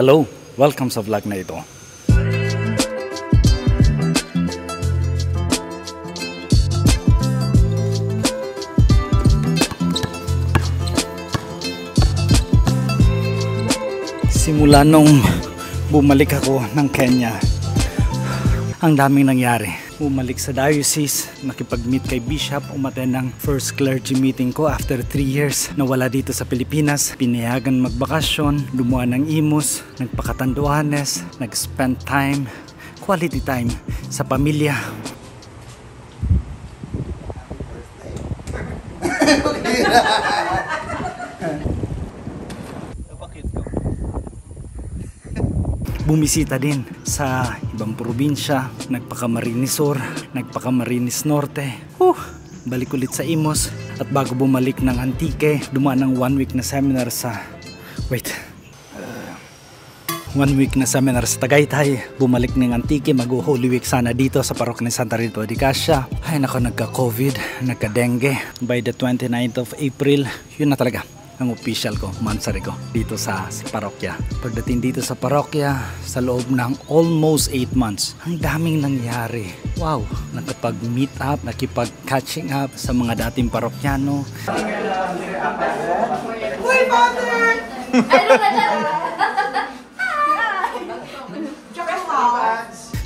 Hello, welcome sa vlog na ito. Simula nung bumalik ako ng Kenya, ang daming nangyari. Bumalik sa diocese, nakipag-meet kay Bishop, umattend ng first clergy meeting ko after 3 years. Nawala dito sa Pilipinas, pinayagan magbakasyon, lumuha ng Imus, nagpakatanduanes, nag-spend time, quality time sa pamilya. Bumisita din sa ibang probinsya, nagpaka-Marinis Sur, nagpaka-Marinis Norte. Balik ulit sa Imus at bago bumalik ng Antique, dumaan ng 1 week na seminar sa 1 week na seminar sa Tagaytay. Bumalik ng Antique, mag-Holy Week sana dito sa parokya ni Santa Rita de Casia. Ay nako, nagka-COVID, nagka-dengue. By the 29th of April, yun na talaga ang official ko, mansari ko dito sa parokya. Pagdating dito sa parokya, sa loob ng almost 8 months, ang daming nangyari. Wow, nakapag-meet up, nakipag-catching up sa mga dating parokyano. Uy, Father!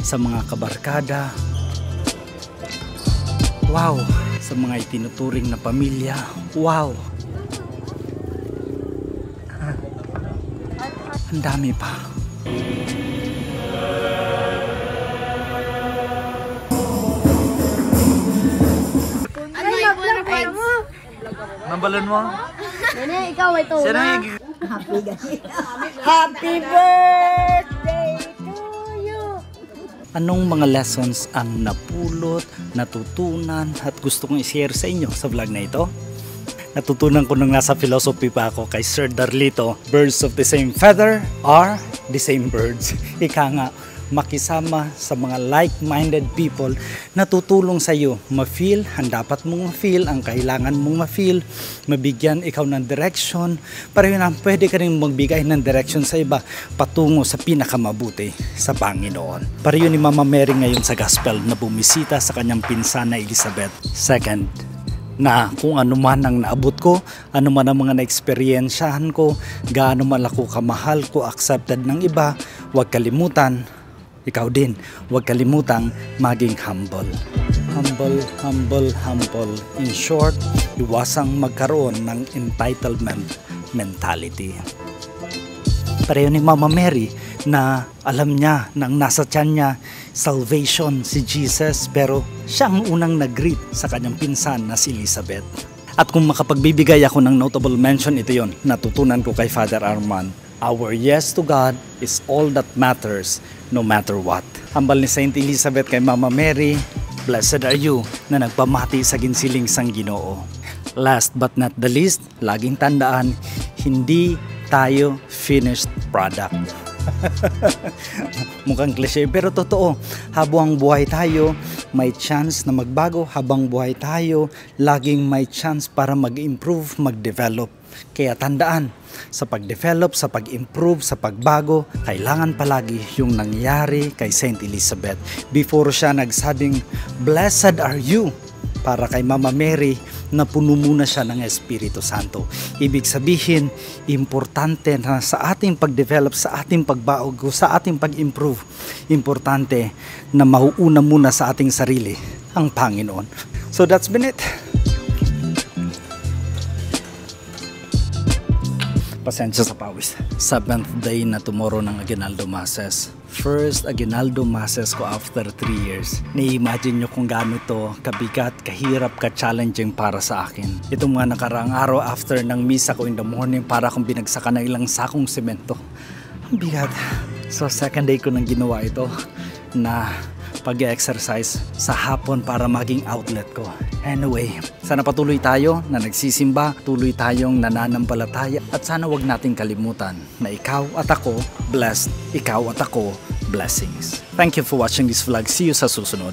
Sa mga kabarkada. Wow, sa mga itinuturing na pamilya. Wow. Ang dami pa. Ang balon mo? Nene, ikaw ito. Happy birthday to you! Anong mga lessons ang napulot, natutunan at gusto kong i-share sa inyo sa vlog na ito? Natutunan ko nung nasa philosophy pa ako kay Sir Darlito, birds of the same feather are the same birds. Ika nga, makisama sa mga like-minded people na tutulong sa iyo ma-feel ang dapat mong ma-feel, ang kailangan mong ma-feel, mabigyan ikaw ng direction, para yun ang pwede ka rin magbigay ng direction sa iba patungo sa pinakamabuti sa Panginoon. Para yun ni Mama Mary ngayon sa gospel na bumisita sa kanyang pinsan na Elizabeth II. Na kung ano man ang naabot ko, ano man ang mga na-experiensyahan ko, gaano man ako kamahal ko, accepted ng iba, huwag kalimutan, ikaw din, huwag kalimutang maging humble. Humble, humble, humble. In short, iwasang magkaroon ng entitlement mentality. Pareho ni Mama Mary na alam niya nang nasa tiyan niya salvation si Jesus, pero siya ang unang nag-greet sa kanyang pinsan na si Elizabeth. At kung makapagbibigay ako ng notable mention, ito yon natutunan ko kay Father Arman. Our yes to God is all that matters no matter what. Hambal ni Saint Elizabeth kay Mama Mary, blessed are you na nagpamati sa ginsiling sang Ginoo. Last but not the least, laging tandaan, hindi tayo finished product. Mukhang cliche pero totoo. Habang buhay tayo, may chance na magbago. Habang buhay tayo, laging may chance para mag-improve, mag-develop. Kaya tandaan, sa pag-develop, sa pag-improve, sa pagbago, kailangan palagi yung nangyari kay Saint Elizabeth. Before siya nagsabing, blessed are you, para kay Mama Mary, na puno muna siya ng Espiritu Santo. Ibig sabihin, importante na sa ating pag-develop, sa ating pagbago, sa ating pag-improve, importante na mauuna muna sa ating sarili ang Panginoon. So that's been it. Pasensya sa pawis. 7th day na tomorrow ng Aguinaldo Masses. First Aguinaldo Masses ko after 3 years. Na-imagine nyo kung gaano to kabigat, kahirap, ka-challenging para sa akin. Itong mga nakaraang araw after ng misa ko in the morning, para akong binagsakan ng ilang sakong semento. Ang bigat. So second day ko nang ginawa ito na pag-exercise sa hapon para maging outlet ko. Anyway, sana patuloy tayo na nagsisimba, tuloy tayong nananampalataya, at sana wag nating kalimutan na ikaw at ako blessed, ikaw at ako blessings. Thank you for watching this vlog. See you sa susunod.